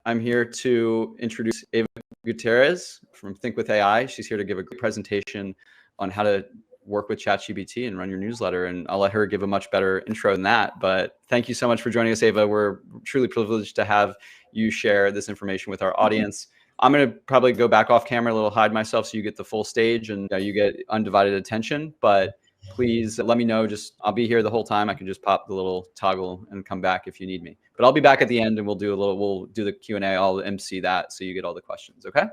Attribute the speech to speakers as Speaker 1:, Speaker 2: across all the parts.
Speaker 1: I'm here to introduce Ava Gutierrez from Think with AI. She's here to give a great presentation on how to work with ChatGPT and run your newsletter. And I'll let her give a much better intro than that. But thank you so much for joining us, Ava. We're truly privileged to have you share this information with our audience. I'm going to probably go back off camera a little, hide myself so you get the full stage and you get undivided attention. But please let me know. I'll be here the whole time. I can just pop the little toggle and come back if you need me. But I'll be back at the end and we'll do the Q&A. I'll MC that so you get all the questions. Okay?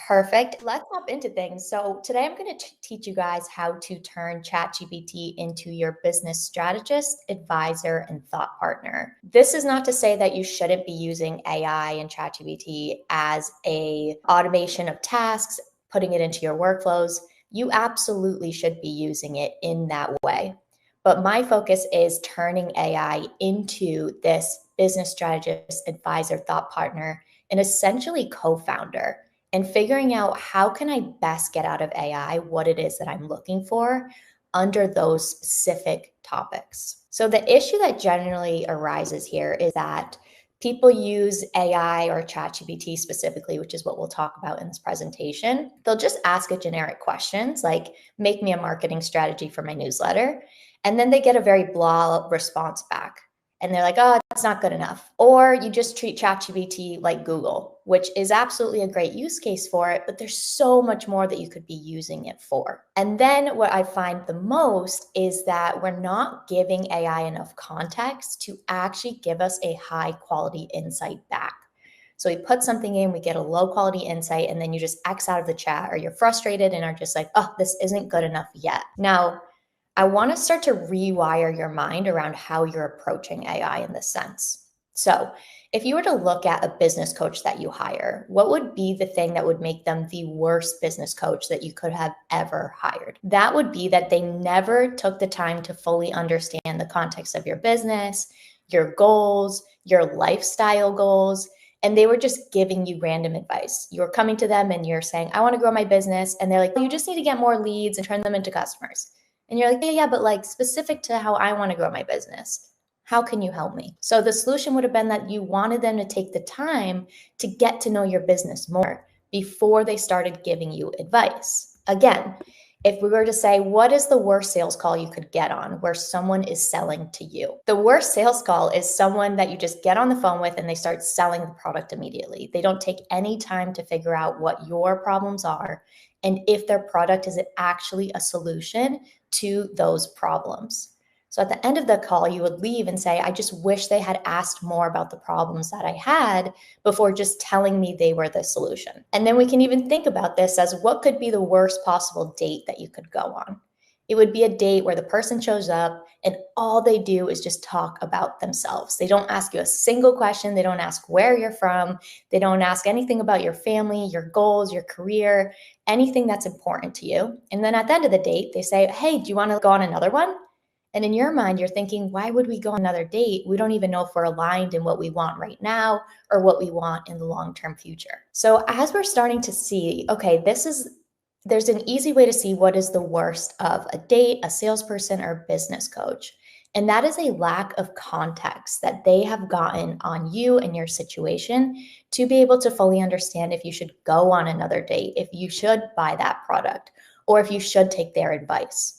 Speaker 2: Perfect. Let's hop into things. So today I'm going to teach you guys how to turn ChatGPT into your business strategist, advisor, and thought partner. This is not to say that you shouldn't be using AI and ChatGPT as a automation of tasks, putting it into your workflows. You absolutely should be using it in that way. But my focus is turning AI into this business strategist, advisor, thought partner, and essentially co-founder, and figuring out how can I best get out of AI what it is that I'm looking for under those specific topics. So the issue that generally arises here is that people use AI or ChatGPT specifically, which is what we'll talk about in this presentation. They'll just ask it generic questions like, make me a marketing strategy for my newsletter. And then they get a very blah response back. And they're like, oh, that's not good enough. Or you just treat ChatGPT like Google, which is absolutely a great use case for it, but there's so much more that you could be using it for. And then what I find the most is that we're not giving AI enough context to actually give us a high quality insight back. So we put something in, we get a low quality insight, and then you just X out of the chat, or you're frustrated and are just like, oh, this isn't good enough yet. Now, I want to start to rewire your mind around how you're approaching AI in this sense. So if you were to look at a business coach that you hire, what would be the thing that would make them the worst business coach that you could have ever hired? That would be that they never took the time to fully understand the context of your business, your goals, your lifestyle goals, and they were just giving you random advice. You were coming to them and you're saying, I want to grow my business. And they're like, you just need to get more leads and turn them into customers. And you're like, yeah, but like specific to how I want to grow my business, how can you help me? So the solution would have been that you wanted them to take the time to get to know your business more before they started giving you advice. Again, if we were to say, what is the worst sales call you could get on where someone is selling to you? The worst sales call is someone that you just get on the phone with and they start selling the product immediately. They don't take any time to figure out what your problems are and if their product is actually a solution to those problems. So at the end of the call, you would leave and say, I just wish they had asked more about the problems that I had before just telling me they were the solution. And then we can even think about this as what could be the worst possible date that you could go on. It would be a date where the person shows up and all they do is just talk about themselves. They don't ask you a single question. They don't ask where you're from. They don't ask anything about your family, your goals, your career, anything that's important to you. And then at the end of the date, they say, hey, do you want to go on another one? And in your mind, you're thinking, why would we go on another date? We don't even know if we're aligned in what we want right now or what we want in the long-term future. So as we're starting to see, okay, there's an easy way to see what is the worst of a date, a salesperson, or business coach. And that is a lack of context that they have gotten on you and your situation to be able to fully understand if you should go on another date, if you should buy that product, or if you should take their advice.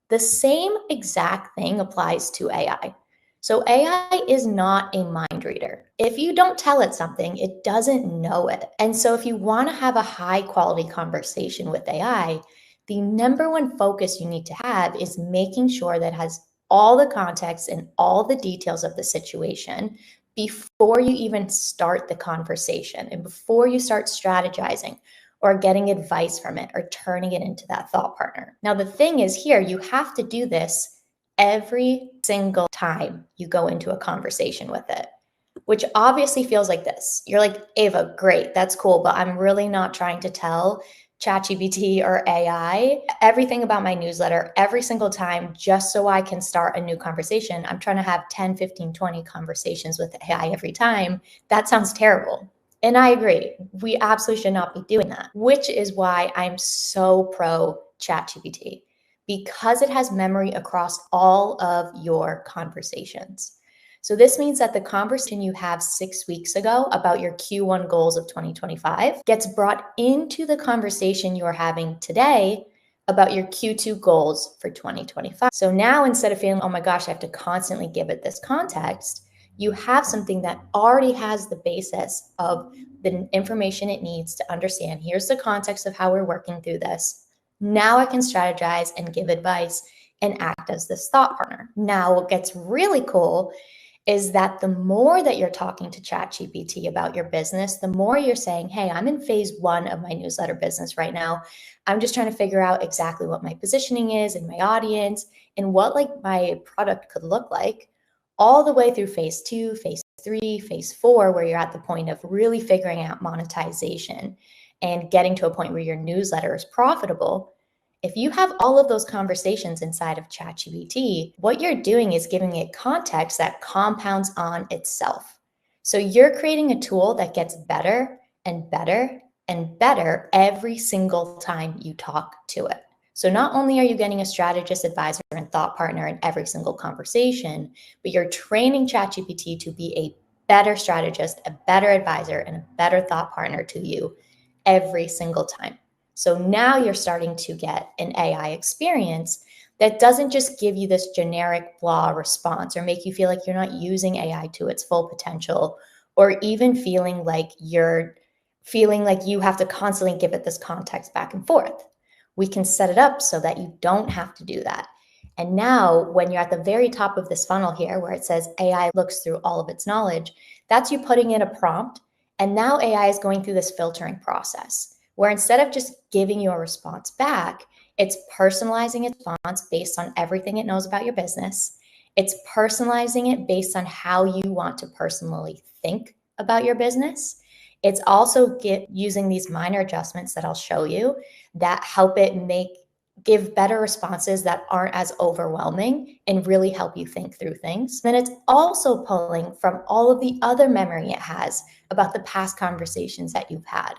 Speaker 2: The same exact thing applies to AI. So AI is not a mind reader. If you don't tell it something, it doesn't know it. And so if you want to have a high quality conversation with AI, the number one focus you need to have is making sure that it has all the context and all the details of the situation before you even start the conversation and before you start strategizing or getting advice from it or turning it into that thought partner. Now, the thing is here, you have to do this every single time you go into a conversation with it, which obviously feels like this. You're like, Ava, great, that's cool, but I'm really not trying to tell ChatGPT or AI everything about my newsletter every single time just so I can start a new conversation. I'm trying to have 10, 15, 20 conversations with AI every time. That sounds terrible. And I agree, we absolutely should not be doing that, which is why I'm so pro ChatGPT, because it has memory across all of your conversations. So this means that the conversation you have 6 weeks ago about your Q1 goals of 2025 gets brought into the conversation you're having today about your Q2 goals for 2025. So now instead of feeling, oh my gosh, I have to constantly give it this context, you have something that already has the basis of the information it needs to understand. Here's the context of how we're working through this. Now I can strategize and give advice and act as this thought partner. Now, what gets really cool is that the more that you're talking to ChatGPT about your business, the more you're saying, hey, I'm in phase 1 of my newsletter business right now. I'm just trying to figure out exactly what my positioning is and my audience and what like my product could look like, all the way through phase 2, phase 3, phase 4, where you're at the point of really figuring out monetization and getting to a point where your newsletter is profitable. If you have all of those conversations inside of ChatGPT, what you're doing is giving it context that compounds on itself. So you're creating a tool that gets better and better and better every single time you talk to it. So not only are you getting a strategist, advisor, and thought partner in every single conversation, but you're training ChatGPT to be a better strategist, a better advisor, and a better thought partner to you every single time. So now you're starting to get an AI experience that doesn't just give you this generic blah response or make you feel like you're not using AI to its full potential, or even feeling like you have to constantly give it this context back and forth. We can set it up so that you don't have to do that. And now when you're at the very top of this funnel here, where it says AI looks through all of its knowledge, that's you putting in a prompt. And now AI is going through this filtering process, where instead of just giving you a response back, it's personalizing its response based on everything it knows about your business. It's personalizing it based on how you want to personally think about your business. It's also using these minor adjustments that I'll show you that help it give better responses that aren't as overwhelming and really help you think through things. Then it's also pulling from all of the other memory it has about the past conversations that you've had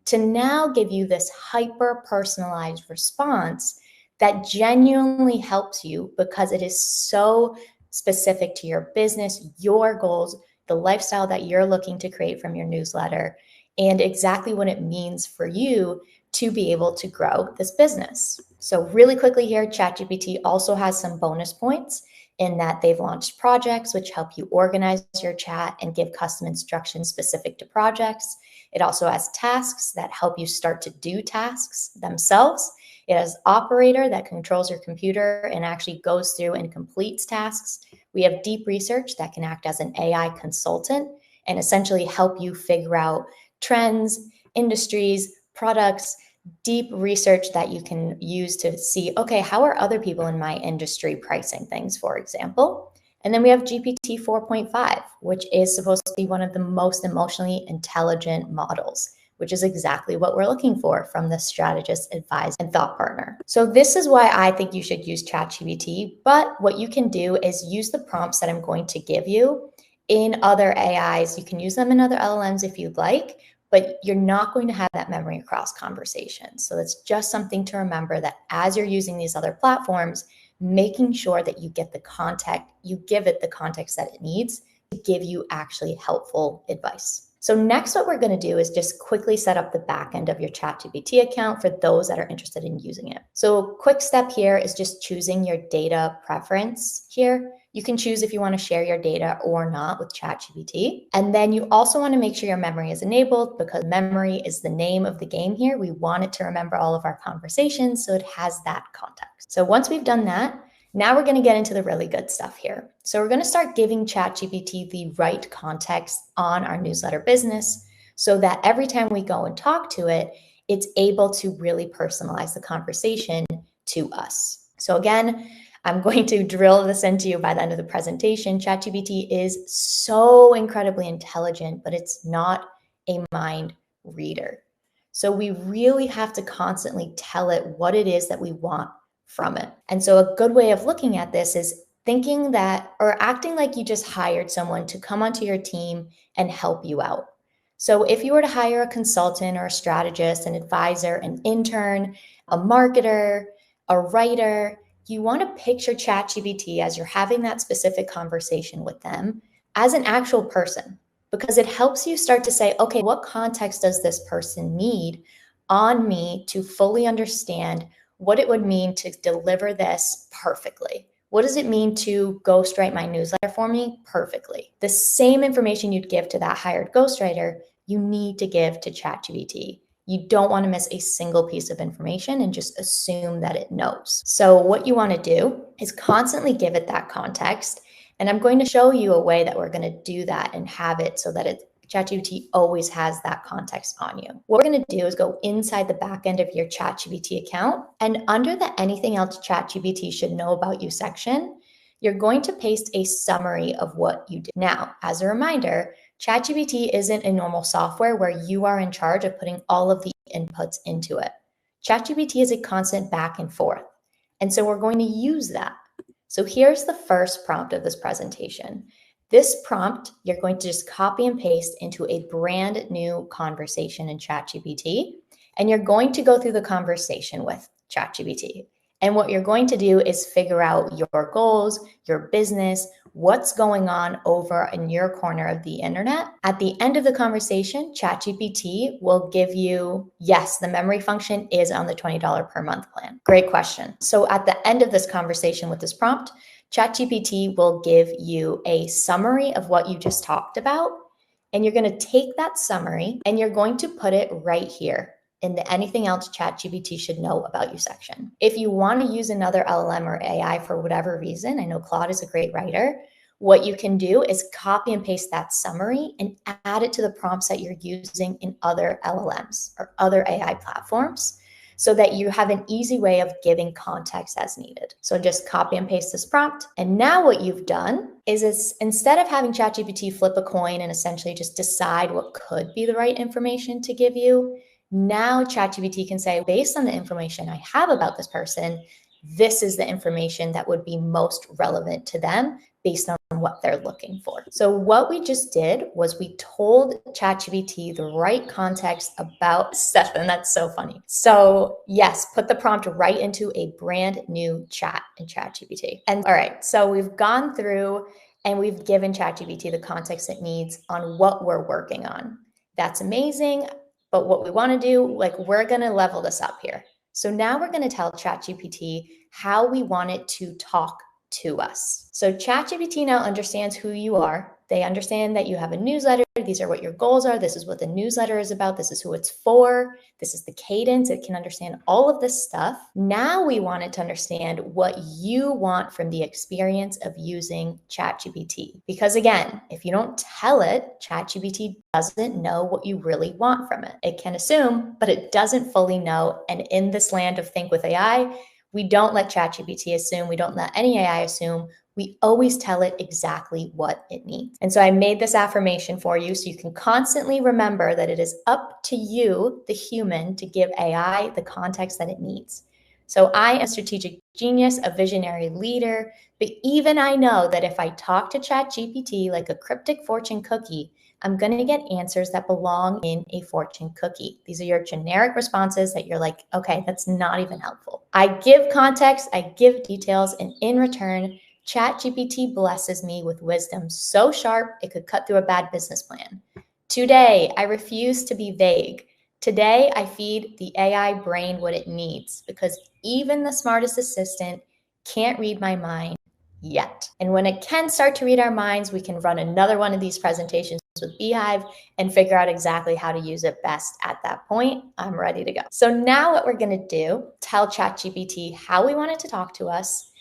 Speaker 2: to now give you this hyper personalized response that genuinely helps you because it is so specific to your business, your goals, the lifestyle that you're looking to create from your newsletter, and exactly what it means for you to be able to grow this business. So really quickly here, ChatGPT also has some bonus points in that they've launched projects, which help you organize your chat and give custom instructions specific to projects. It also has tasks that help you start to do tasks themselves. It has operator that controls your computer and actually goes through and completes tasks. We have deep research that can act as an AI consultant and essentially help you figure out trends, industries, products, deep research that you can use to see, okay, how are other people in my industry pricing things, for example? And then we have GPT 4.5, which is supposed to be one of the most emotionally intelligent models, which is exactly what we're looking for from the strategist, advisor, and thought partner. So this is why I think you should use ChatGPT. But what you can do is use the prompts that I'm going to give you in other AIs. You can use them in other LLMs if you'd like, but you're not going to have that memory across conversations. So it's just something to remember that as you're using these other platforms, making sure that you get the context, you give it the context that it needs to give you actually helpful advice. So next, what we're going to do is just quickly set up the back end of your ChatGPT account for those that are interested in using it. So a quick step here is just choosing your data preference here. You can choose if you want to share your data or not with ChatGPT. And then you also want to make sure your memory is enabled because memory is the name of the game here. We want it to remember all of our conversations, so it has that context. So once we've done that, now we're going to get into the really good stuff here. So we're going to start giving ChatGPT the right context on our newsletter business so that every time we go and talk to it, it's able to really personalize the conversation to us. So again, I'm going to drill this into you by the end of the presentation. ChatGPT is so incredibly intelligent, but it's not a mind reader. So we really have to constantly tell it what it is that we want from it. And so a good way of looking at this is thinking that or acting like you just hired someone to come onto your team and help you out. So if you were to hire a consultant or a strategist, an advisor, an intern, a marketer, a writer, you want to picture ChatGPT as you're having that specific conversation with them as an actual person, because it helps you start to say, okay, what context does this person need on me to fully understand what it would mean to deliver this perfectly? What does it mean to ghostwrite my newsletter for me perfectly? The same information you'd give to that hired ghostwriter, you need to give to ChatGPT. You don't want to miss a single piece of information and just assume that it knows. So what you want to do is constantly give it that context. And I'm going to show you a way that we're going to do that and have it so that ChatGPT always has that context on you. What we're going to do is go inside the back end of your ChatGPT account, and under the anything else ChatGPT should know about you section, you're going to paste a summary of what you did. Now, as a reminder, ChatGPT isn't a normal software where you are in charge of putting all of the inputs into it. ChatGPT is a constant back and forth. And so we're going to use that. So here's the first prompt of this presentation. This prompt, you're going to just copy and paste into a brand new conversation in ChatGPT, and you're going to go through the conversation with ChatGPT. And what you're going to do is figure out your goals, your business, what's going on over in your corner of the internet. At the end of the conversation, ChatGPT will give you, yes, the memory function is on the $20 per month plan. Great question. So at the end of this conversation with this prompt, ChatGPT will give you a summary of what you just talked about. And you're going to take that summary and you're going to put it right here in the anything else ChatGPT should know about you section. If you want to use another LLM or AI for whatever reason, I know Claude is a great writer, what you can do is copy and paste that summary and add it to the prompts that you're using in other LLMs or other AI platforms so that you have an easy way of giving context as needed. So just copy and paste this prompt. And now what you've done is instead of having ChatGPT flip a coin and essentially just decide what could be the right information to give you, now ChatGPT can say, based on the information I have about this person, this is the information that would be most relevant to them based on what they're looking for. So what we just did was we told ChatGPT the right context about Seth, and that's so funny. So yes, put the prompt right into a brand new chat in ChatGPT. And all right, so we've gone through and we've given ChatGPT the context it needs on what we're working on. That's amazing. But what we want to do, we're going to level this up here. So now we're going to tell ChatGPT how we want it to talk to us. So ChatGPT now understands who you are. They understand that you have a newsletter. These are what your goals are. This is what the newsletter is about. This is who it's for. This is the cadence. It can understand all of this stuff. Now we want it to understand what you want from the experience of using ChatGPT. Because again, if you don't tell it, ChatGPT doesn't know what you really want from it. It can assume, but it doesn't fully know. And in this land of Think with AI, we don't let ChatGPT assume. We don't let any AI assume. We always tell it exactly what it needs. And so I made this affirmation for you so you can constantly remember that it is up to you, the human, to give AI the context that it needs. So I am a strategic genius, a visionary leader, but even I know that if I talk to ChatGPT like a cryptic fortune cookie, I'm going to get answers that belong in a fortune cookie. These are your generic responses that you're like, okay, that's not even helpful. I give context, I give details, and in return, ChatGPT blesses me with wisdom so sharp it could cut through a bad business plan. Today, I refuse to be vague. Today, I feed the AI brain what it needs because even the smartest assistant can't read my mind yet. And when it can start to read our minds, we can run another one of these presentations with beehiiv and figure out exactly how to use it best at that point. I'm ready to go. So now what we're going to do, tell ChatGPT how we want it to talk to us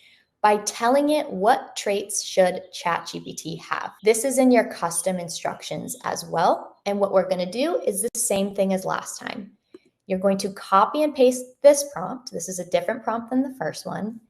Speaker 2: by telling it what traits should ChatGPT have. This is in your custom instructions as well. And what we're going to do is the same thing as last time. You're going to copy and paste this prompt. This is a different prompt than the first one,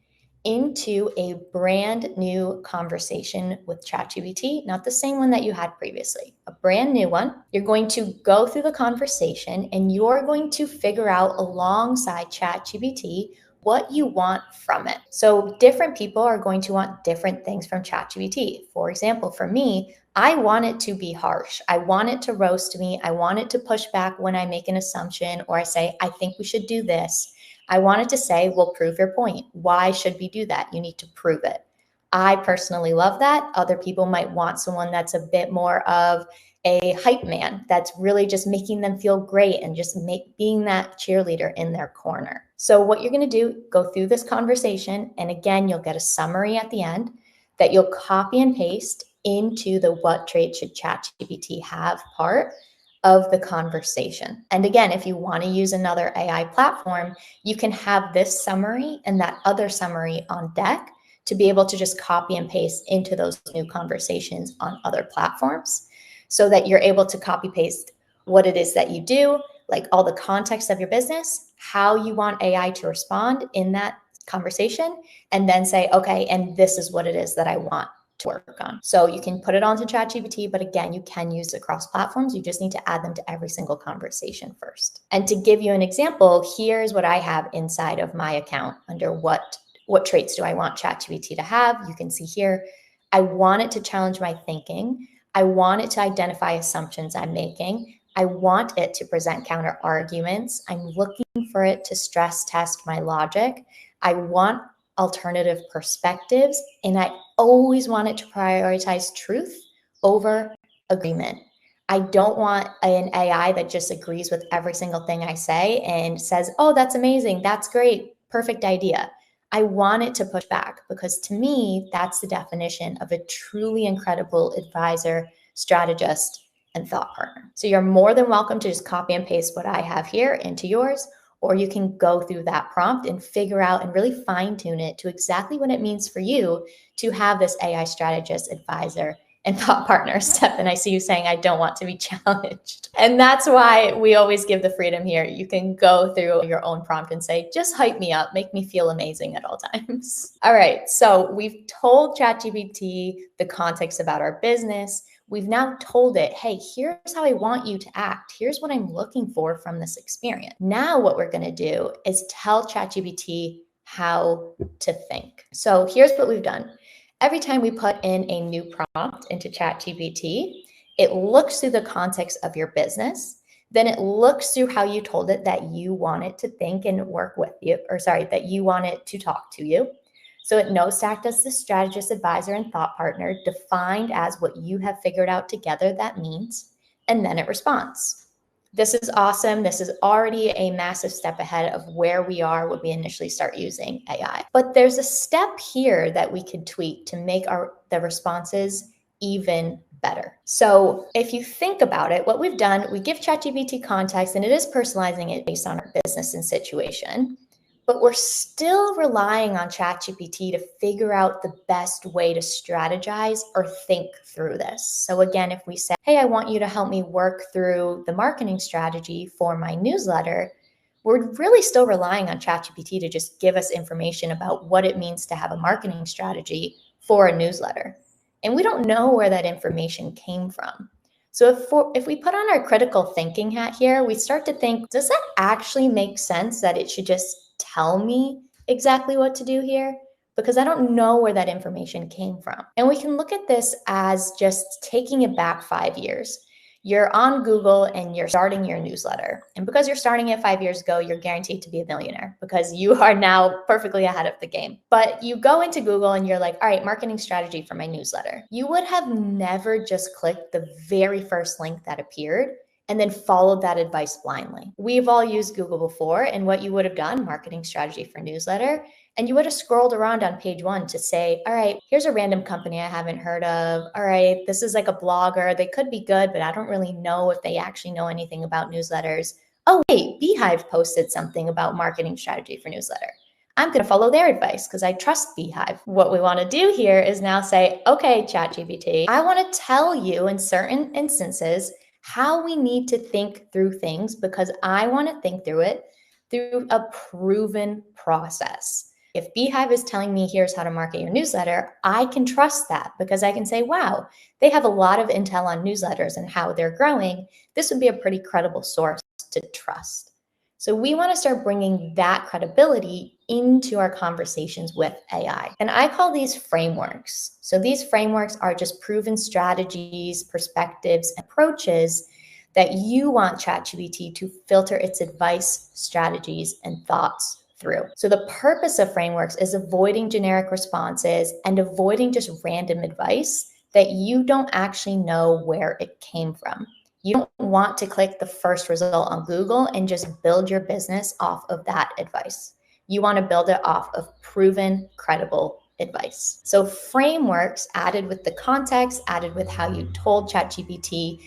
Speaker 2: into a brand new conversation with ChatGPT, not the same one that you had previously, a brand new one. You're going to go through the conversation and you're going to figure out alongside ChatGPT what you want from it. So different people are going to want different things from ChatGPT. For example, for me, I want it to be harsh. I want it to roast me. I want it to push back when I make an assumption or I say, I think we should do this. I wanted to say, well, prove your point. Why should we do that? You need to prove it. I personally love that. Other people might want someone that's a bit more of a hype man, that's really just making them feel great and just being that cheerleader in their corner. So what you're going to do, go through this conversation, and again, you'll get a summary at the end that you'll copy and paste into the what traits should ChatGPT have part of the conversation. And again, if you want to use another AI platform, you can have this summary and that other summary on deck to be able to just copy and paste into those new conversations on other platforms, so that you're able to copy paste what it is that you do, like all the context of your business, how you want AI to respond in that conversation, and then say, okay, and this is what it is that I want to work on. So you can put it onto ChatGPT, but again, you can use it across platforms. You just need to add them to every single conversation first. And to give you an example, here's what I have inside of my account under what traits do I want ChatGPT to have? You can see here, I want it to challenge my thinking. I want it to identify assumptions I'm making. I want it to present counter arguments. I'm looking for it to stress test my logic. I want alternative perspectives, and I always want it to prioritize truth over agreement. I don't want an AI that just agrees with every single thing I say and says, oh, that's amazing, that's great, perfect idea. I want it to push back, because to me, that's the definition of a truly incredible advisor, strategist, and thought partner. So you're more than welcome to just copy and paste what I have here into yours, or you can go through that prompt and figure out and really fine tune it to exactly what it means for you to have this AI strategist, advisor, and thought partner. Steph, I see you saying, I don't want to be challenged. And that's why we always give the freedom here. You can go through your own prompt and say, just hype me up, make me feel amazing at all times. All right, so we've told ChatGPT the context about our business. We've now told it, hey, here's how I want you to act. Here's what I'm looking for from this experience. Now what we're gonna do is tell ChatGPT how to think. So here's what we've done. Every time we put in a new prompt into ChatGPT, it looks through the context of your business. Then it looks through how you told it that you want it to think and work with you, that you want it to talk to you. So it knows to act as the strategist, advisor, and thought partner, defined as what you have figured out together that means, and then it responds. This is awesome. This is already a massive step ahead of where we are when we initially start using AI. But there's a step here that we could tweak to make the responses even better. So if you think about it, what we've done, we give ChatGPT context, and it is personalizing it based on our business and situation. But we're still relying on ChatGPT to figure out the best way to strategize or think through this. So again, if we say, hey, I want you to help me work through the marketing strategy for my newsletter, we're really still relying on ChatGPT to just give us information about what it means to have a marketing strategy for a newsletter. And we don't know where that information came from. So if we put on our critical thinking hat here, we start to think, does that actually make sense that it should just tell me exactly what to do here? Because I don't know where that information came from. And we can look at this as just taking it back 5 years. You're on Google and you're starting your newsletter. And because you're starting it 5 years ago, you're guaranteed to be a millionaire because you are now perfectly ahead of the game. But you go into Google and you're like, all right, marketing strategy for my newsletter. You would have never just clicked the very first link that appeared and then followed that advice blindly. We've all used Google before, and what you would have done, marketing strategy for newsletter, and you would have scrolled around on page 1 to say, all right, here's a random company I haven't heard of. All right, this is like a blogger. They could be good, but I don't really know if they actually know anything about newsletters. Oh, wait, beehiiv posted something about marketing strategy for newsletter. I'm going to follow their advice because I trust beehiiv. What we want to do here is now say, okay, ChatGPT, I want to tell you in certain instances how we need to think through things because I want to think through it through a proven process. If beehiiv is telling me here's how to market your newsletter, I can trust that because I can say, wow, they have a lot of intel on newsletters and how they're growing. This would be a pretty credible source to trust. So we want to start bringing that credibility into our conversations with AI. And I call these frameworks. So these frameworks are just proven strategies, perspectives, approaches that you want ChatGPT to filter its advice, strategies, and thoughts through. So the purpose of frameworks is avoiding generic responses and avoiding just random advice that you don't actually know where it came from. You don't want to click the first result on Google and just build your business off of that advice. You want to build it off of proven, credible advice. So frameworks added with the context, added with how you told ChatGPT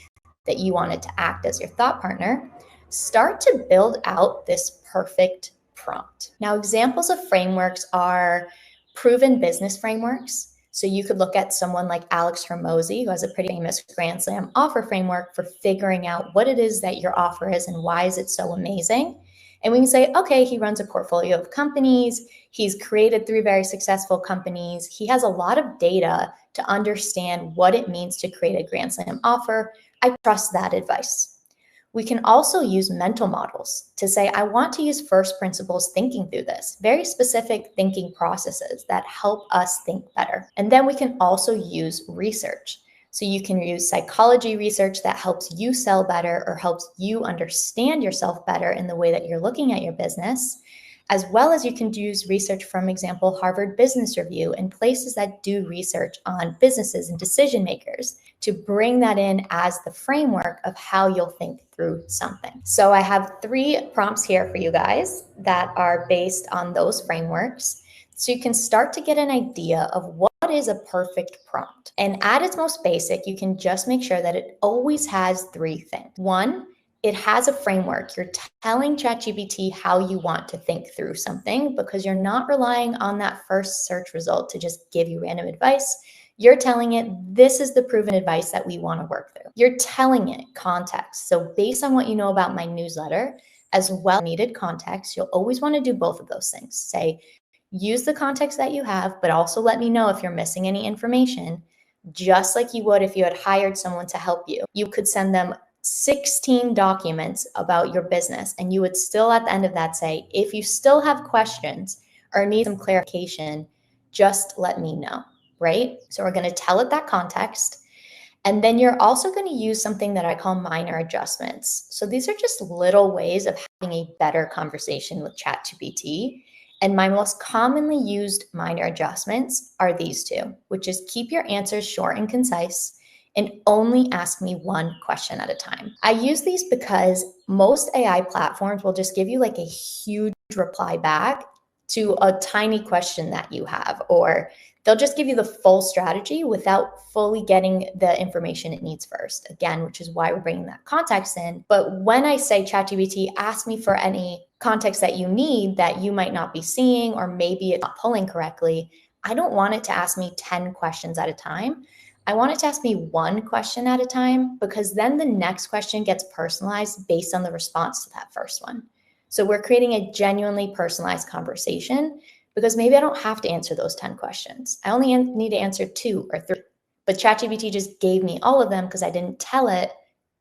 Speaker 2: that you wanted to act as your thought partner, start to build out this perfect prompt. Now, examples of frameworks are proven business frameworks. So you could look at someone like Alex Hormozy, who has a pretty famous Grand Slam offer framework for figuring out what it is that your offer is and why is it so amazing. And we can say, okay, he runs a portfolio of companies. He's created 3 very successful companies. He has a lot of data to understand what it means to create a Grand Slam offer. I trust that advice. We can also use mental models to say, I want to use first principles thinking through this, very specific thinking processes that help us think better. And then we can also use research. So you can use psychology research that helps you sell better or helps you understand yourself better in the way that you're looking at your business, as well as you can use research from, example, Harvard Business Review and places that do research on businesses and decision makers to bring that in as the framework of how you'll think through something. So I have 3 prompts here for you guys that are based on those frameworks. So you can start to get an idea of what is a perfect prompt. And at its most basic, you can just make sure that it always has 3 things. 1, it has a framework. You're telling ChatGPT how you want to think through something because you're not relying on that first search result to just give you random advice. You're telling it, this is the proven advice that we want to work through. You're telling it context. So based on what you know about my newsletter, as well as needed context, you'll always want to do both of those things. Say, use the context that you have, but also let me know if you're missing any information, just like you would if you had hired someone to help you. You could send them 16 documents about your business, and you would still at the end of that say, if you still have questions or need some clarification, just let me know, right? So we're going to tell it that context. And then you're also going to use something that I call minor adjustments. So these are just little ways of having a better conversation with ChatGPT. And my most commonly used minor adjustments are these 2, which is keep your answers short and concise and only ask me 1 question at a time. I use these because most AI platforms will just give you like a huge reply back to a tiny question that you have, or they'll just give you the full strategy without fully getting the information it needs first. Again, which is why we're bringing that context in. But when I say ChatGPT, ask me for any context that you need that you might not be seeing, or maybe it's not pulling correctly, I don't want it to ask me 10 questions at a time. I want it to ask me 1 question at a time, because then the next question gets personalized based on the response to that first one. So we're creating a genuinely personalized conversation, because maybe I don't have to answer those 10 questions. I only need to answer 2 or 3. But ChatGPT just gave me all of them because I didn't tell it,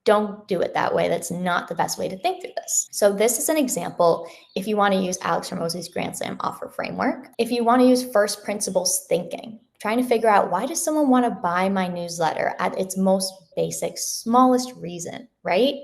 Speaker 2: don't do it that way. That's not the best way to think through this. So this is an example if you want to use Alex Hormozy's Grand Slam offer framework. If you want to use first principles thinking, trying to figure out, why does someone want to buy my newsletter at its most basic, smallest reason, right?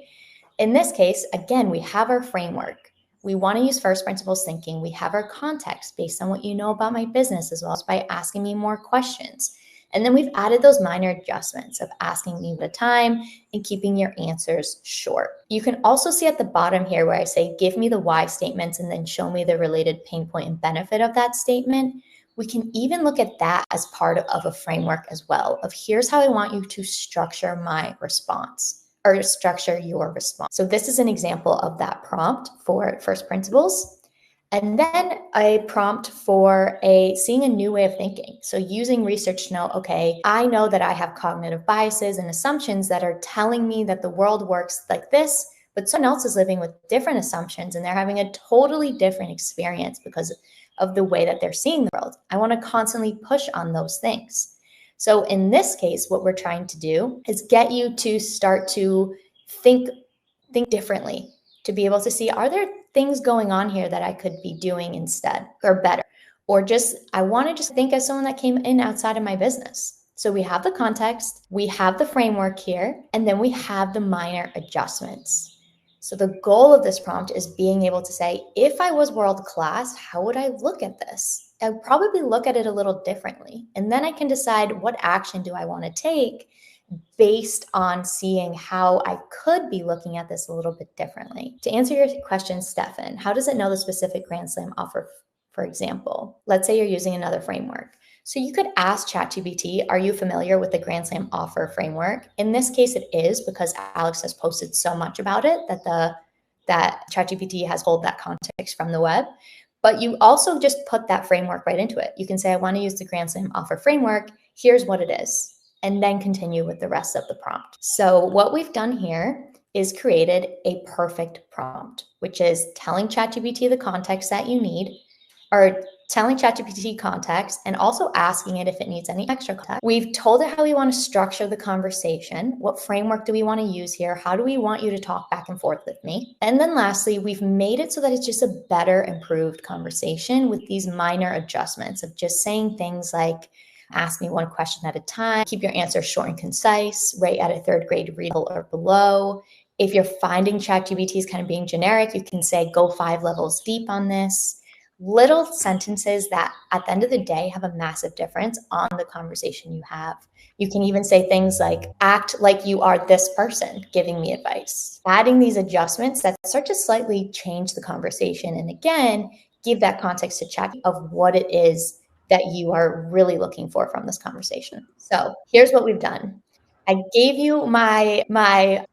Speaker 2: In this case, again, we have our framework. We want to use first principles thinking. We have our context based on what you know about my business, as well as by asking me more questions. And then we've added those minor adjustments of asking me the time and keeping your answers short. You can also see at the bottom here where I say, give me the why statements and then show me the related pain point and benefit of that statement. We can even look at that as part of a framework as well, of here's how I want you to structure my response, or structure your response. So this is an example of that prompt for first principles. And then a prompt for seeing a new way of thinking. So using research to know, okay, I know that I have cognitive biases and assumptions that are telling me that the world works like this, but someone else is living with different assumptions and they're having a totally different experience because of the way that they're seeing the world. I want to constantly push on those things. So in this case, what we're trying to do is get you to start to think differently, to be able to see, are there things going on here that I could be doing instead or better? Or just, I want to just think as someone that came in outside of my business. So we have the context, we have the framework here, and then we have the minor adjustments. So the goal of this prompt is being able to say, if I was world class, how would I look at this? I'd probably look at it a little differently. And then I can decide what action do I want to take based on seeing how I could be looking at this a little bit differently. To answer your question, Stefan, how does it know the specific Grand Slam offer, for example? Let's say you're using another framework. So you could ask ChatGPT, are you familiar with the Grand Slam offer framework? In this case, it is, because Alex has posted so much about it that ChatGPT has pulled that context from the web. But you also just put that framework right into it. You can say, I want to use the Grand Slam offer framework. Here's what it is, and then continue with the rest of the prompt. So what we've done here is created a perfect prompt, which is telling ChatGPT the context that you need, or telling ChatGPT context and also asking it if it needs any extra context. We've told it how we want to structure the conversation. What framework do we want to use here? How do we want you to talk back and forth with me? And then lastly, we've made it so that it's just a better, improved conversation with these minor adjustments of just saying things like, ask me one question at a time, keep your answer short and concise, rate at a third grade readable or below. If you're finding ChatGPT is kind of being generic, you can say, go 5 levels deep on this. Little sentences that at the end of the day have a massive difference on the conversation you have. You can even say things like, act like you are this person giving me advice. Adding these adjustments that start to slightly change the conversation. And again, give that context to chat of what it is that you are really looking for from this conversation. So here's what we've done. I gave you my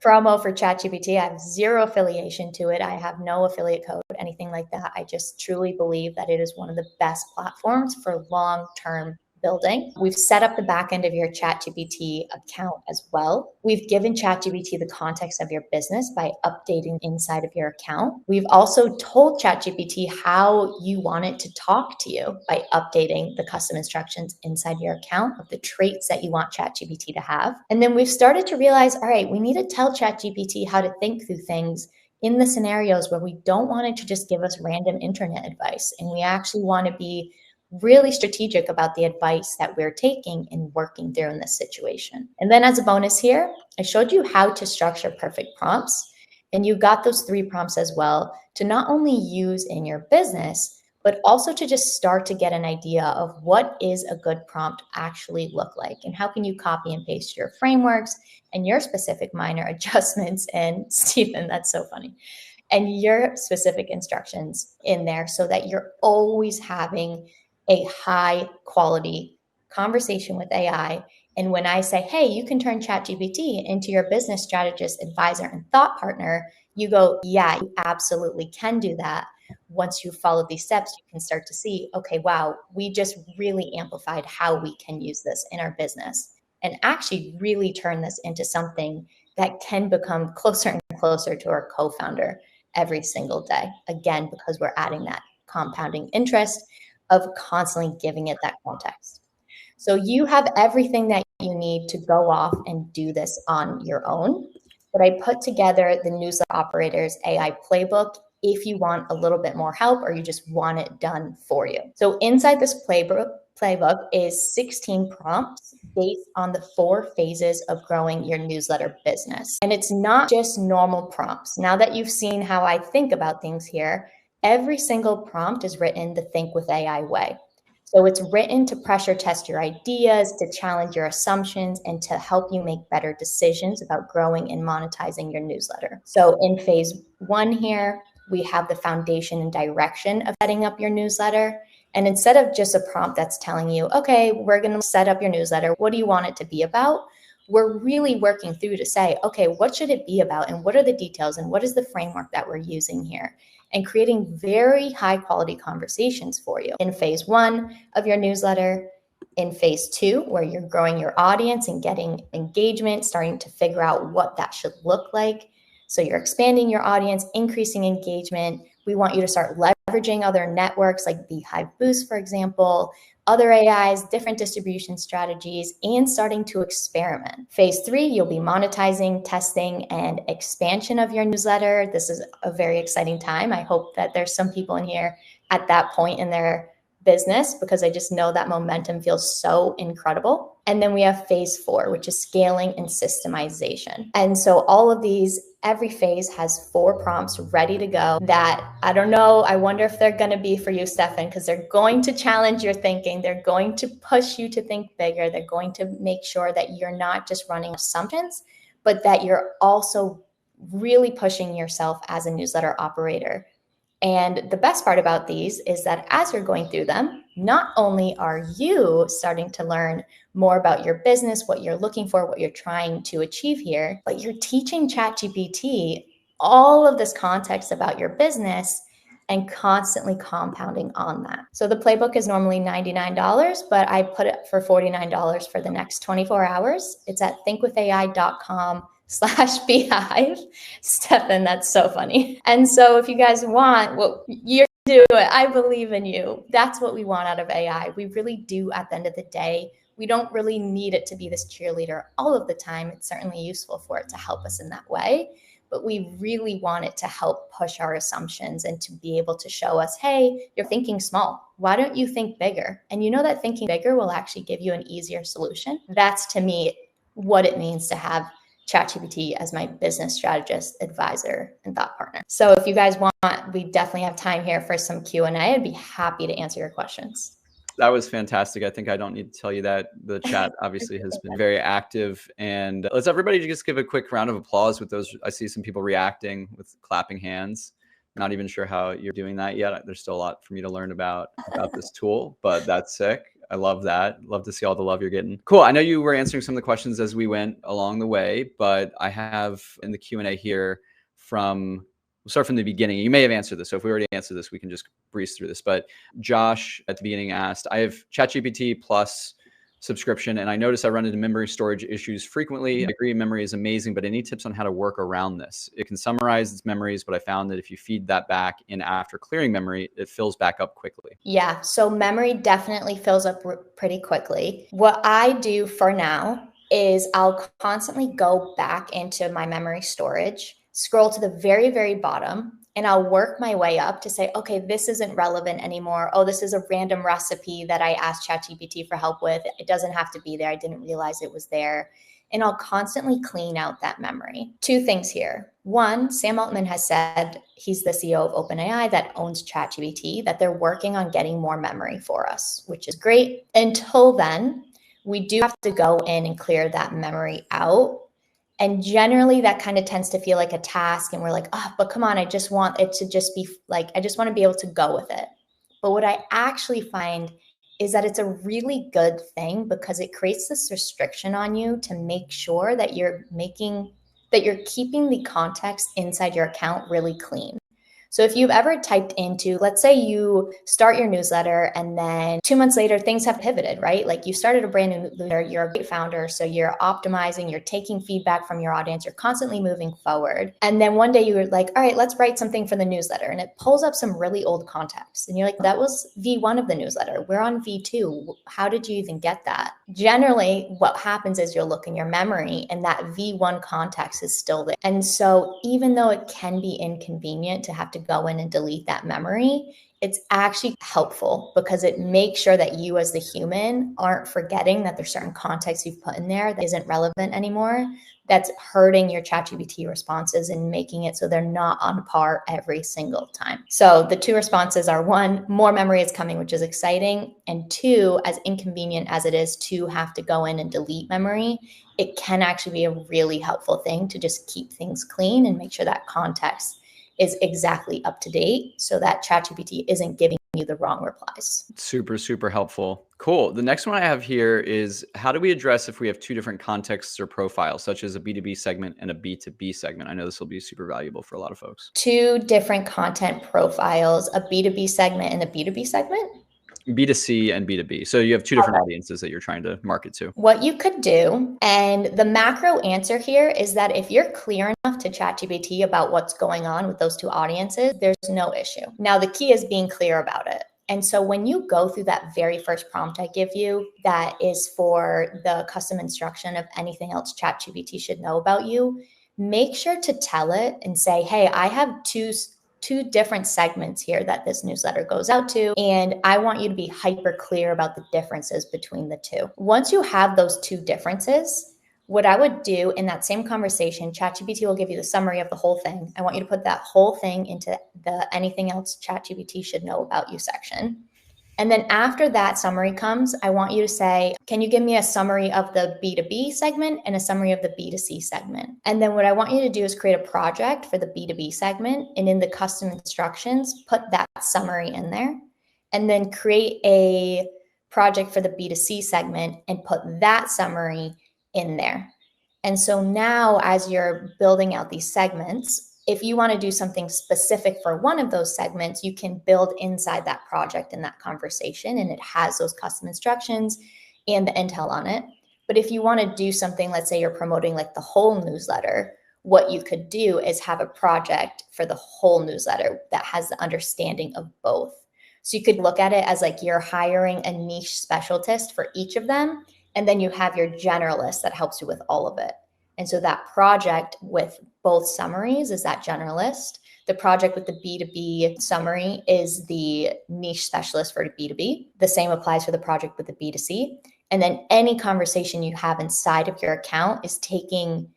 Speaker 2: promo for ChatGPT. I have zero affiliation to it. I have no affiliate code, anything like that. I just truly believe that it is one of the best platforms for long-term building. We've set up the back end of your ChatGPT account as well. We've given ChatGPT the context of your business by updating inside of your account. We've also told ChatGPT how you want it to talk to you by updating the custom instructions inside your account of the traits that you want ChatGPT to have. And then we've started to realize, all right, we need to tell ChatGPT how to think through things in the scenarios where we don't want it to just give us random internet advice. And we actually want to be really strategic about the advice that we're taking and working through in this situation. And then as a bonus here, I showed you how to structure perfect prompts, and you got those 3 prompts as well to not only use in your business, but also to just start to get an idea of what is a good prompt actually look like, and how can you copy and paste your frameworks and your specific minor adjustments. And Stephen, that's so funny. And your specific instructions in there so that you're always having a high quality conversation with AI. And when I say, hey, you can turn ChatGPT into your business strategist, advisor, and thought partner, you go, yeah, you absolutely can do that. Once you follow these steps, you can start to see, okay, wow, we just really amplified how we can use this in our business and actually really turn this into something that can become closer and closer to our co-founder every single day. Again, because we're adding that compounding interest of constantly giving it that context. So you have everything that you need to go off and do this on your own. But I put together the Newsletter Operators AI playbook if you want a little bit more help or you just want it done for you. So inside this playbook is 16 prompts based on the 4 phases of growing your newsletter business. And it's not just normal prompts. Now that you've seen how I think about things here, every single prompt is written the Think with AI way. So it's written to pressure test your ideas, to challenge your assumptions, and to help you make better decisions about growing and monetizing your newsletter. So in phase 1 here, we have the foundation and direction of setting up your newsletter. And instead of just a prompt that's telling you, okay, we're going to set up your newsletter, what do you want it to be about? We're really working through to say, okay, what should it be about? And what are the details? And what is the framework that we're using here? And creating very high quality conversations for you in phase 1 of your newsletter, in phase 2, where you're growing your audience and getting engagement, starting to figure out what that should look like. So you're expanding your audience, increasing engagement. We want you to start leveraging other networks like Beehiiv Boost, for example, other AIs, different distribution strategies, and starting to experiment. Phase 3, you'll be monetizing, testing, and expansion of your newsletter. This is a very exciting time. I hope that there's some people in here at that point in their business, because I just know that momentum feels so incredible. And then we have phase 4, which is scaling and systemization. And so all of these, every phase has 4 prompts ready to go that I don't know. I wonder if they're going to be for you, Stefan, because they're going to challenge your thinking. They're going to push you to think bigger. They're going to make sure that you're not just running assumptions, but that you're also really pushing yourself as a newsletter operator. And the best part about these is that as you're going through them, not only are you starting to learn more about your business, what you're looking for, what you're trying to achieve here, but you're teaching ChatGPT all of this context about your business and constantly compounding on that. So the playbook is normally $99, but I put it for $49 for the next 24 hours. It's at thinkwithai.com/beehiiv. Stefan, that's so funny. And so if you guys want, what you're do it. I believe in you. That's what we want out of AI. We really do at the end of the day. We don't really need it to be this cheerleader all of the time. It's certainly useful for it to help us in that way, but we really want it to help push our assumptions and to be able to show us, hey, you're thinking small. Why don't you think bigger? And you know that thinking bigger will actually give you an easier solution. That's, to me, what it means to have ChatGPT as my business strategist, advisor, and thought partner. So if you guys want, we definitely have time here for some Q&A. I'd be happy to answer your questions.
Speaker 1: That was fantastic. I think I don't need to tell you that the chat obviously has been very active, and let's everybody just give a quick round of applause with those. I see some people reacting with clapping hands. Not even sure how you're doing that yet. There's still a lot for me to learn about this tool, but that's sick. I love that. Love to see all the love you're getting. Cool. I know you were answering some of the questions as we went along the way, but I have in the Q&A here we'll start from the beginning. You may have answered this. So if we already answered this, we can just breeze through this. But Josh at the beginning asked, I have ChatGPT Plus subscription, and I notice I run into memory storage issues frequently. I agree memory is amazing, but any tips on how to work around this? It can summarize its memories, but I found that if you feed that back in after clearing memory, it fills back up quickly.
Speaker 2: Yeah, so memory definitely fills up pretty quickly. What I do for now is I'll constantly go back into my memory storage, scroll to the very, very bottom, and I'll work my way up to say, okay, this isn't relevant anymore. Oh, this is a random recipe that I asked ChatGPT for help with. It doesn't have to be there. I didn't realize it was there. And I'll constantly clean out that memory. 2 things here. 1, Sam Altman has said, he's the CEO of OpenAI that owns ChatGPT, that they're working on getting more memory for us, which is great. Until then, we do have to go in and clear that memory out. And generally that kind of tends to feel like a task. And we're like, oh, but come on, I just want it to just be like, I just want to be able to go with it. But what I actually find is that it's a really good thing because it creates this restriction on you to make sure that you're keeping the context inside your account really clean. So if you've ever typed into, let's say you start your newsletter and then 2 months later, things have pivoted, right? Like you started a brand new newsletter, you're a great founder, so you're optimizing, you're taking feedback from your audience, you're constantly moving forward. And then one day you were like, all right, let's write something for the newsletter. And it pulls up some really old context. And you're like, that was V1 of the newsletter. We're on V2. How did you even get that? Generally, what happens is you'll look in your memory and that V1 context is still there. And so even though it can be inconvenient to have to go in and delete that memory, it's actually helpful because it makes sure that you as the human aren't forgetting that there's certain context you've put in there that isn't relevant anymore, that's hurting your ChatGPT responses and making it so they're not on par every single time. So the 2 responses are 1, more memory is coming, which is exciting. And 2, as inconvenient as it is to have to go in and delete memory, it can actually be a really helpful thing to just keep things clean and make sure that context is exactly up to date so that ChatGPT isn't giving you the wrong replies.
Speaker 1: Super, super helpful. Cool. The next one I have here is how do we address if we have 2 different contexts or profiles, such as a B2B segment and a B2B segment? I know this will be super valuable for a lot of folks.
Speaker 2: 2 different content profiles, a B2B segment and a B2B segment?
Speaker 1: B2C and B2B. So you have 2 different audiences that you're trying to market to.
Speaker 2: What you could do, and the macro answer here is that if you're clear enough to ChatGPT about what's going on with those 2 audiences, there's no issue. Now, the key is being clear about it. And so when you go through that very first prompt I give you, that is for the custom instruction of anything else ChatGPT should know about you, make sure to tell it and say, hey, I have 2 two different segments here that this newsletter goes out to, and I want you to be hyper clear about the differences between the two. Once you have those two differences, what I would do in that same conversation, ChatGPT will give you the summary of the whole thing. I want you to put that whole thing into the anything else ChatGPT should know about you section. And then after that summary comes, I want you to say, can you give me a summary of the B2B segment and a summary of the B2C segment? And then what I want you to do is create a project for the B2B segment. And in the custom instructions, put that summary in there. And then create a project for the B2C segment and put that summary in there. And so now as you're building out these segments, if you want to do something specific for one of those segments, you can build inside that project in that conversation, and it has those custom instructions and the intel on it. But if you want to do something, let's say you're promoting like the whole newsletter, what you could do is have a project for the whole newsletter that has the understanding of both. So you could look at it as like you're hiring a niche specialist for each of them, and then you have your generalist that helps you with all of it. And so that project with both summaries is that generalist. The project with the B2B summary is the niche specialist for the B2B. The same applies for the project with the B2C. And then any conversation you have inside of your account is taking,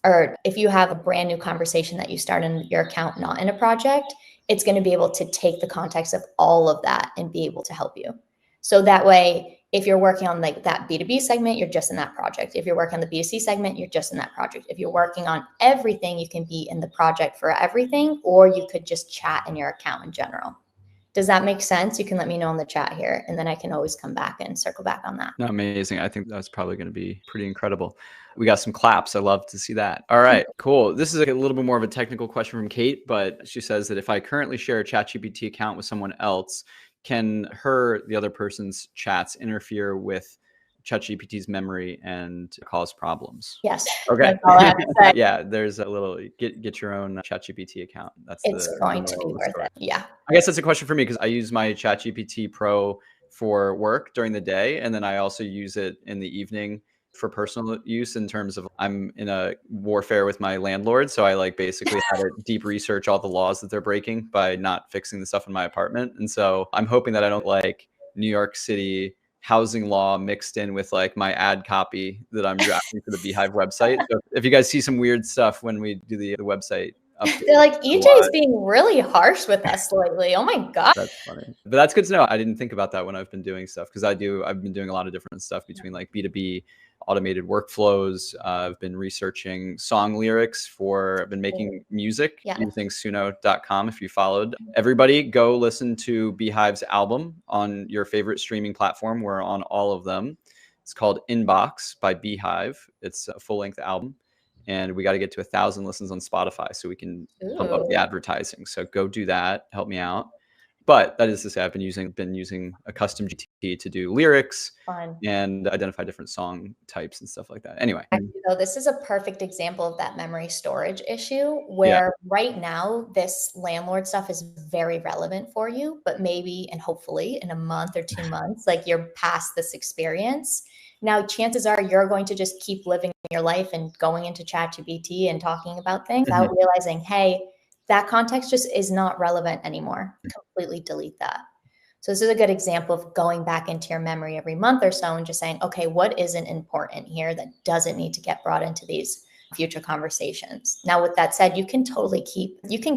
Speaker 2: or if you have a brand new conversation that you start in your account, not in a project, it's going to be able to take the context of all of that and be able to help you. So that way, if you're working on like that B2B segment, you're just in that project. If you're working on the B2C segment, you're just in that project. If you're working on everything, you can be in the project for everything, or you could just chat in your account in general. Does that make sense? You can let me know in the chat here, and then I can always come back and circle back on that.
Speaker 1: No, amazing. I think that's probably going to be pretty incredible. We got some claps. I love to see that. All right, cool. This is a little bit more of a technical question from Kate, but she says that if I currently share a ChatGPT account with someone else, can the other person's chats interfere with ChatGPT's memory and cause problems?
Speaker 2: Yes.
Speaker 1: Okay.
Speaker 2: That's all I have to say.
Speaker 1: Yeah, there's a little get your own ChatGPT account.
Speaker 2: It's going to be worth it. Yeah.
Speaker 1: I guess that's a question for me because I use my ChatGPT Pro for work during the day, and then I also use it in the evening for personal use in terms of I'm in a warfare with my landlord. So I like basically had to deep research all the laws that they're breaking by not fixing the stuff in my apartment. And so I'm hoping that I don't like New York City housing law mixed in with like my ad copy that I'm drafting for the beehiiv website. So if you guys see some weird stuff when we do the website update,
Speaker 2: they're like, EJ is being really harsh with us lately. Oh my God.
Speaker 1: That's funny. But that's good to know. I didn't think about that when I've been doing stuff because I've been doing a lot of different stuff between like B2B, automated workflows. I've been researching song lyrics I've been making music using suno.com. If you followed, everybody go listen to beehiiv's album on your favorite streaming platform. We're on all of them. It's called Inbox by beehiiv. It's a full-length album. And we got to get to 1,000 listens on Spotify so we can pump up the advertising. So go do that. Help me out. But that is to say, I've been using a custom GPT to do lyrics and identify different song types and stuff like that. Anyway.
Speaker 2: So this is a perfect example of that memory storage issue where right now this landlord stuff is very relevant for you, but maybe and hopefully in a month or 2 months, like you're past this experience. Now, chances are you're going to just keep living your life and going into ChatGPT and talking about things without realizing, hey, that context just is not relevant anymore. Completely delete that. So this is a good example of going back into your memory every month or so and just saying, okay, what isn't important here that doesn't need to get brought into these future conversations? Now, with that said, you can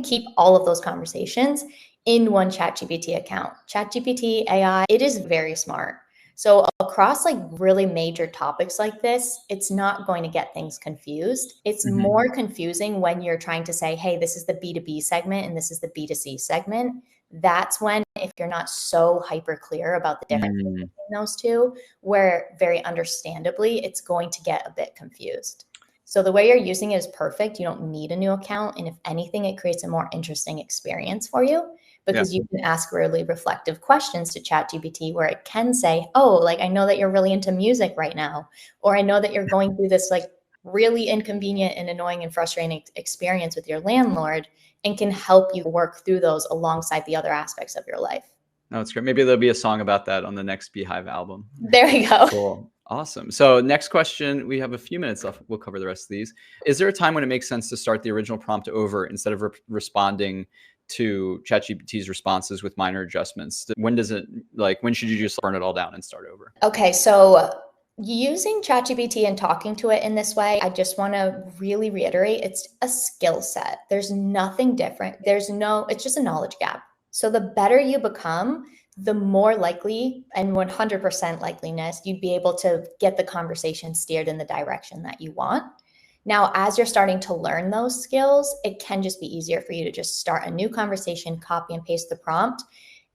Speaker 2: keep all of those conversations in one ChatGPT account. ChatGPT AI, it is very smart. So across like really major topics like this, it's not going to get things confused. It's more confusing when you're trying to say, hey, this is the B2B segment and this is the B2C segment. That's when, if you're not so hyper clear about the difference between those two, where very understandably, it's going to get a bit confused. So the way you're using it is perfect. You don't need a new account. And if anything, it creates a more interesting experience for you. Because you can ask really reflective questions to ChatGPT where it can say, oh, like, I know that you're really into music right now, or I know that you're going through this like really inconvenient and annoying and frustrating experience with your landlord, and can help you work through those alongside the other aspects of your life.
Speaker 1: No, it's great. Maybe there'll be a song about that on the next beehiiv album.
Speaker 2: There you go.
Speaker 1: Cool. Awesome. So next question, we have a few minutes left. We'll cover the rest of these. Is there a time when it makes sense to start the original prompt over instead of responding to ChatGPT's responses with minor adjustments? When should you just burn it all down and start over?
Speaker 2: Okay, so using ChatGPT and talking to it in this way, I just want to really reiterate, it's a skill set. There's nothing different. It's just a knowledge gap. So the better you become, the more likely and 100% likeliness you'd be able to get the conversation steered in the direction that you want. Now, as you're starting to learn those skills, it can just be easier for you to just start a new conversation, copy and paste the prompt.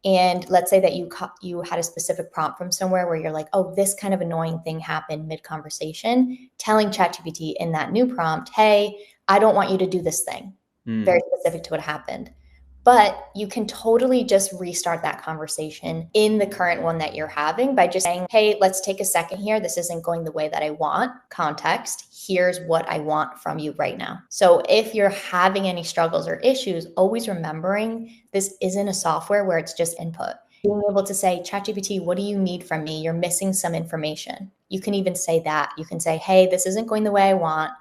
Speaker 2: And let's say that you had a specific prompt from somewhere where you're like, oh, this kind of annoying thing happened mid-conversation, telling ChatGPT in that new prompt, hey, I don't want you to do this thing, very specific to what happened. But you can totally just restart that conversation in the current one that you're having by just saying, hey, let's take a second here. This isn't going the way that I want. Context. Here's what I want from you right now. So if you're having any struggles or issues, always remembering this isn't a software where it's just input. Being able to say, ChatGPT, what do you need from me? You're missing some information. You can even say that. You can say, hey, this isn't going the way I want.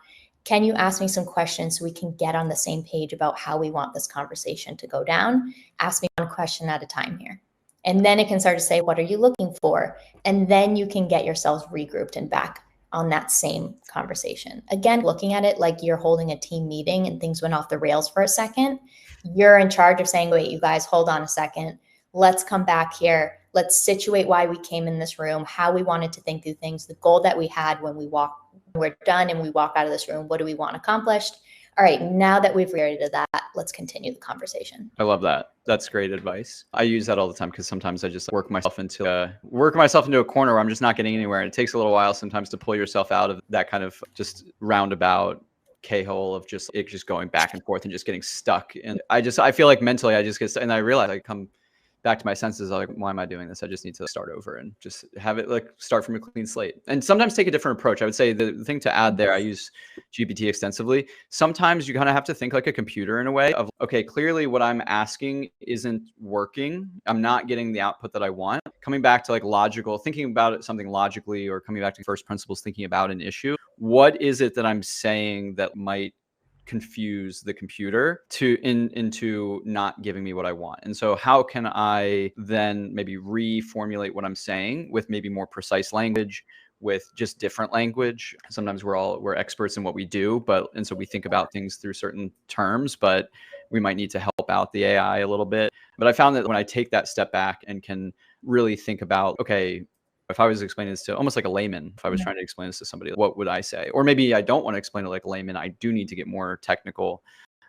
Speaker 2: Can you ask me some questions so we can get on the same page about how we want this conversation to go down? Ask me one question at a time here. And then it can start to say, what are you looking for? And then you can get yourselves regrouped and back on that same conversation. Again, looking at it like you're holding a team meeting and things went off the rails for a second. You're in charge of saying, wait, you guys, hold on a second. Let's come back here. Let's situate why we came in this room, how we wanted to think through things, the goal that we had when we're done and we walk out of this room. What do we want accomplished? All right, now that we've reiterated that, let's continue the conversation.
Speaker 1: I love that. That's great advice. I use that all the time because sometimes I just work myself into a corner where I'm just not getting anywhere. And it takes a little while sometimes to pull yourself out of that kind of just roundabout K-hole of just going back and forth and just getting stuck. And I feel like mentally I just get stuck, and I realize I come back to my senses. Like, why am I doing this? I just need to start over and just have it like start from a clean slate, and sometimes take a different approach. I would say the thing to add there, I use GPT extensively. Sometimes you kind of have to think like a computer in a way of, okay, clearly what I'm asking isn't working. I'm not getting the output that I want. Coming back to like thinking about it, something logically, or coming back to first principles, thinking about an issue. What is it that I'm saying that might confuse the computer into not giving me what I want? And so how can I then maybe reformulate what I'm saying with maybe more precise language, with just different language? Sometimes we're experts in what we do, and so we think about things through certain terms, but we might need to help out the AI a little bit. But I found that when I take that step back and can really think about, okay, if I was explaining this to almost like a layman, if I was trying to explain this to somebody, what would I say? Or maybe I don't want to explain it like a layman. I do need to get more technical.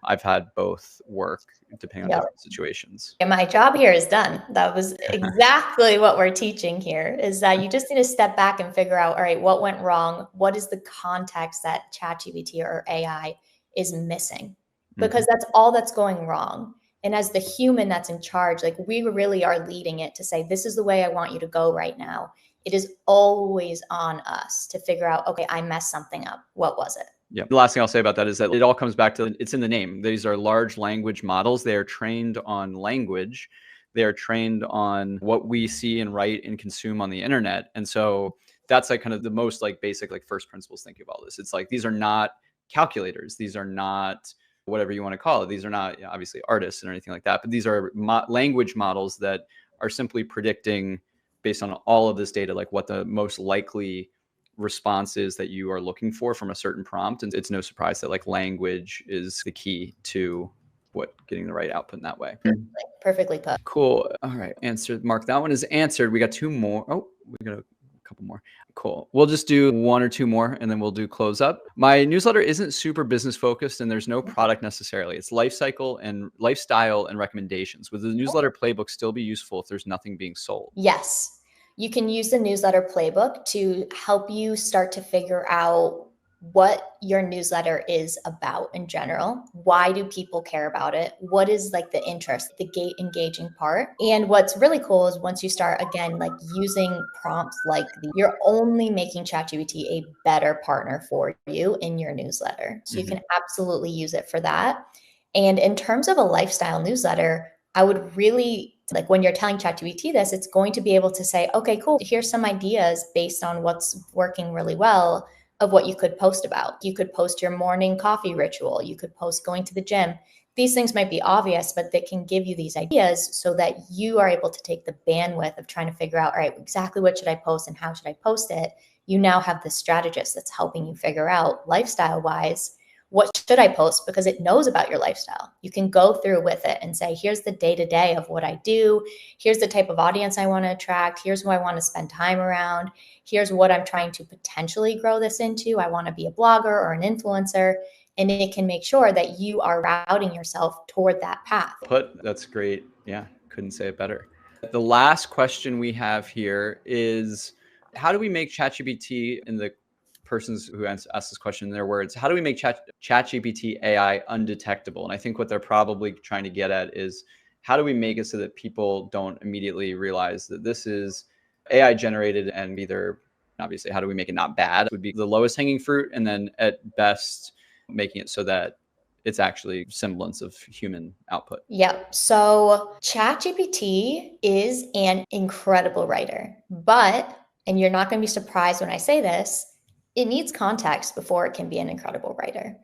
Speaker 1: I've had both work depending on different situations.
Speaker 2: And my job here is done. That was exactly what we're teaching here, is that you just need to step back and figure out, all right, what went wrong? What is the context that ChatGPT or AI is missing? Because that's all that's going wrong. And as the human that's in charge, like, we really are leading it to say, this is the way I want you to go right now. It is always on us to figure out, okay, I messed something up. What was it?
Speaker 1: Yeah. The last thing I'll say about that is that it all comes back to, it's in the name. These are large language models. They are trained on language. They are trained on what we see and write and consume on the internet. And so that's like kind of the most like basic, like first principles thinking of all this. It's like, these are not calculators. These are not whatever you want to call it. These are not obviously artists and anything like that, but these are language models that are simply predicting based on all of this data, like what the most likely response is that you are looking for from a certain prompt. And it's no surprise that like language is the key to getting the right output in that way.
Speaker 2: Perfectly put.
Speaker 1: Cool. All right. Answered. Mark, that one is answered. We got two more. Oh, we got a couple more. Cool. We'll just do one or two more and then we'll do close up. My newsletter isn't super business focused and there's no product necessarily. It's lifestyle and recommendations. Would the newsletter playbook still be useful if there's nothing being sold?
Speaker 2: Yes. You can use the newsletter playbook to help you start to figure out what your newsletter is about in general. Why do people care about it? What is like the interest, the engaging part? And what's really cool is once you start again, like using prompts like these, you're only making ChatGPT a better partner for you in your newsletter. So you can absolutely use it for that. And in terms of a lifestyle newsletter, I would really, like, when you're telling ChatGPT this, it's going to be able to say, okay, cool, here's some ideas based on what's working really well of what you could post about. You could post your morning coffee ritual. You could post going to the gym. These things might be obvious, but they can give you these ideas so that you are able to take the bandwidth of trying to figure out, all right, exactly what should I post and how should I post it? You now have this strategist that's helping you figure out lifestyle wise, what should I post? Because it knows about your lifestyle. You can go through with it and say, here's the day-to-day of what I do. Here's the type of audience I want to attract. Here's who I want to spend time around. Here's what I'm trying to potentially grow this into. I want to be a blogger or an influencer. And it can make sure that you are routing yourself toward that path.
Speaker 1: That's great. Yeah, couldn't say it better. The last question we have here is, how do we make ChatGPT, and the persons who asked this question in their words, how do we make ChatGPT AI undetectable? And I think what they're probably trying to get at is, how do we make it so that people don't immediately realize that this is AI generated, and either, obviously, how do we make it not bad would be the lowest hanging fruit, and then at best making it so that it's actually semblance of human output.
Speaker 2: Yep. So ChatGPT is an incredible writer, but, and you're not going to be surprised when I say this, it needs context before it can be an incredible writer.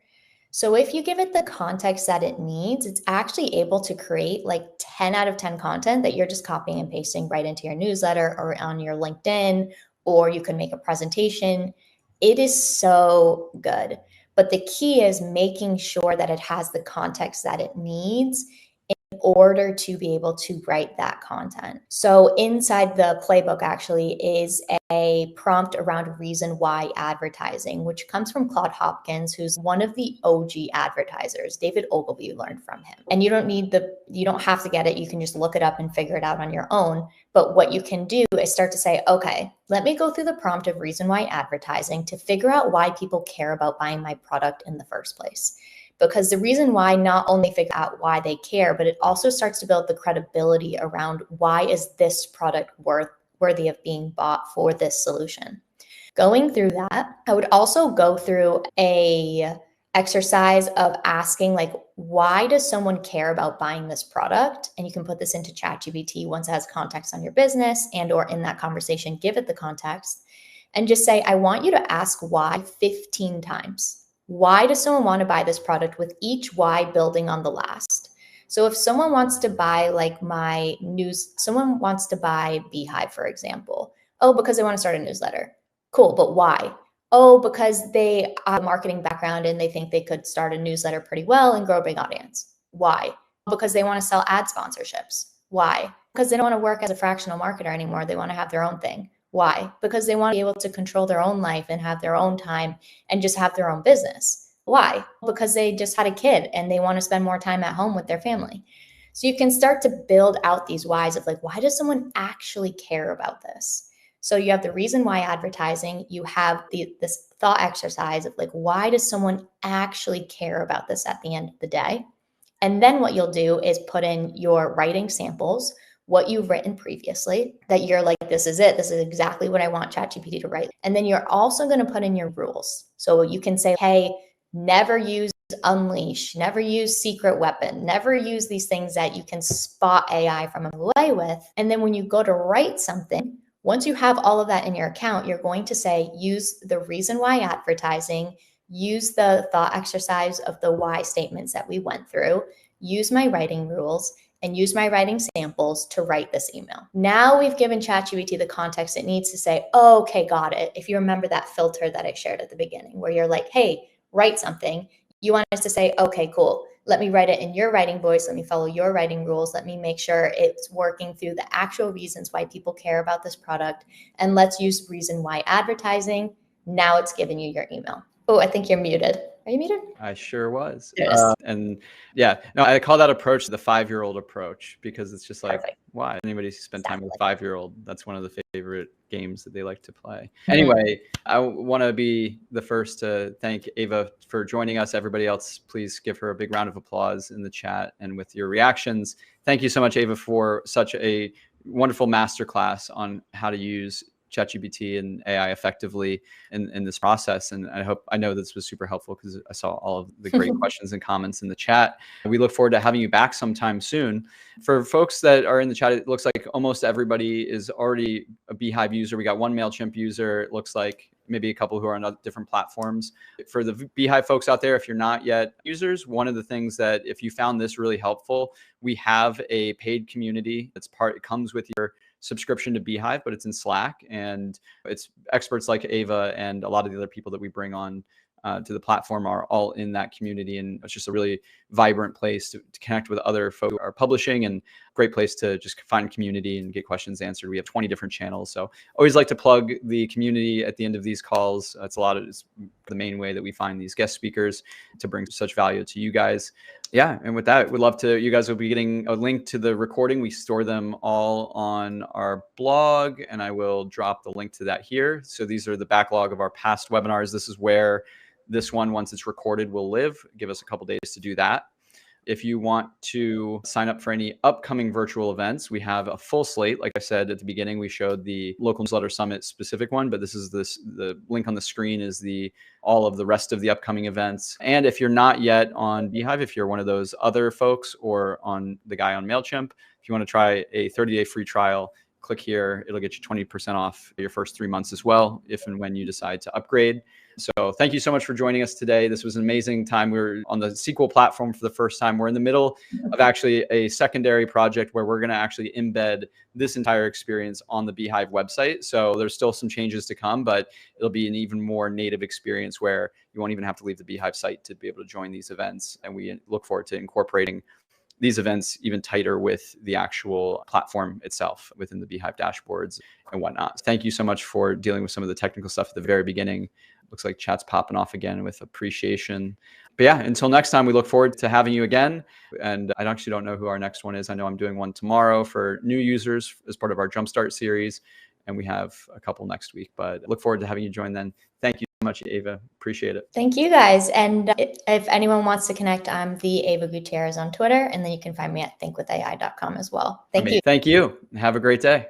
Speaker 2: So if you give it the context that it needs, it's actually able to create like 10 out of 10 content that you're just copying and pasting right into your newsletter or on your LinkedIn, or you can make a presentation. It is so good. But the key is making sure that it has the context that it needs in order to be able to write that content. So inside the playbook actually is a prompt around reason why advertising, which comes from Claude Hopkins, who's one of the OG advertisers. David Ogilvy learned from him. And you don't have to get it. You can just look it up and figure it out on your own. But what you can do is start to say, okay, let me go through the prompt of reason why advertising to figure out why people care about buying my product in the first place. Because the reason why not only figure out why they care, but it also starts to build the credibility around why is this product worthy of being bought for this solution. Going through that, I would also go through a exercise of asking, like, why does someone care about buying this product? And you can put this into ChatGPT once it has context on your business, and or in that conversation, give it the context and just say, I want you to ask why 15 times. Why does someone want to buy this product, with each why building on the last? So if someone wants to buy someone wants to buy beehiiv, for example. Oh, because they want to start a newsletter. Cool, but why? Oh, because they have a marketing background and they think they could start a newsletter pretty well and grow a big audience. Why? Because they want to sell ad sponsorships. Why? Because they don't want to work as a fractional marketer anymore. They want to have their own thing. Why? Because they want to be able to control their own life and have their own time and just have their own business. Why? Because they just had a kid and they want to spend more time at home with their family. So you can start to build out these whys of like, why does someone actually care about this? So you have the reason why advertising, you have this thought exercise of like, why does someone actually care about this at the end of the day? And then what you'll do is put in your writing samples, what you've written previously, that you're like, this is it. This is exactly what I want ChatGPT to write. And then you're also going to put in your rules. So you can say, hey, never use unleash, never use secret weapon, never use these things that you can spot AI from away with. And then when you go to write something, once you have all of that in your account, you're going to say, use the reason why advertising, use the thought exercise of the why statements that we went through, use my writing rules, and use my writing samples to write this email. Now we've given ChatGPT the context it needs to say, oh, okay, got it. If you remember that filter that I shared at the beginning, where you're like, hey, write something. You want us to say, okay, cool. Let me write it in your writing voice. Let me follow your writing rules. Let me make sure it's working through the actual reasons why people care about this product. And let's use reason why advertising. Now it's giving you your email. Oh, I think you're muted. Are you muted?
Speaker 1: I sure was.
Speaker 2: Yes.
Speaker 1: And yeah, no, I call that approach the 5-year-old approach, because it's just like,
Speaker 2: Perfect.
Speaker 1: why? Anybody who spend time with a 5-year-old, that's one of the favorite games that they like to play.
Speaker 2: Mm-hmm.
Speaker 1: Anyway, I want to be the first to thank Ava for joining us. Everybody else, please give her a big round of applause in the chat and with your reactions. Thank you so much, Ava, for such a wonderful masterclass on how to use ChatGPT and AI effectively in this process. And I know this was super helpful, because I saw all of the great questions and comments in the chat. We look forward to having you back sometime soon. For folks that are in the chat, it looks like almost everybody is already a beehiiv user. We got one MailChimp user, it looks like, maybe a couple who are on different platforms. For the beehiiv folks out there, if you're not yet users, one of the things that if you found this really helpful, we have a paid community. It comes with your subscription to beehiiv, but it's in Slack, and it's experts like Ava and a lot of the other people that we bring on to the platform are all in that community. And it's just a really vibrant place to connect with other folks who are publishing, and great place to just find community and get questions answered. We have 20 different channels. So always like to plug the community at the end of these calls. It's the main way that we find these guest speakers to bring such value to you guys. Yeah. And with that, we'd love to, you guys will be getting a link to the recording. We store them all on our blog, and I will drop the link to that here. So these are the backlog of our past webinars. This is where this one, once it's recorded, will live. Give us a couple days to do that. If you want to sign up for any upcoming virtual events, we have a full slate. Like I said at the beginning, we showed the local newsletter summit specific one, but the link on the screen is all of the rest of the upcoming events. And if you're not yet on beehiiv, if you're one of those other folks or on the guy on MailChimp, if you want to try a 30-day free trial, click here. It'll get you 20% off your first 3 months as well, if and when you decide to upgrade. So thank you so much for joining us today. This was an amazing time. We're on the SQL platform for the first time. We're in the middle of actually a secondary project where we're going to actually embed this entire experience on the beehiiv website. So there's still some changes to come, but it'll be an even more native experience where you won't even have to leave the beehiiv site to be able to join these events. And we look forward to incorporating these events even tighter with the actual platform itself within the beehiiv dashboards and whatnot. Thank you so much for dealing with some of the technical stuff at the very beginning. Looks like chat's popping off again with appreciation. But yeah, until next time, we look forward to having you again. And I actually don't know who our next one is. I know I'm doing one tomorrow for new users as part of our Jumpstart series. And we have a couple next week, but look forward to having you join then. Thank you so much, Ava. Appreciate it.
Speaker 2: Thank you guys. And if anyone wants to connect, I'm the Ava Gutierrez on Twitter, and then you can find me at thinkwithai.com as well. Thank you.
Speaker 1: Thank you. Have a great day.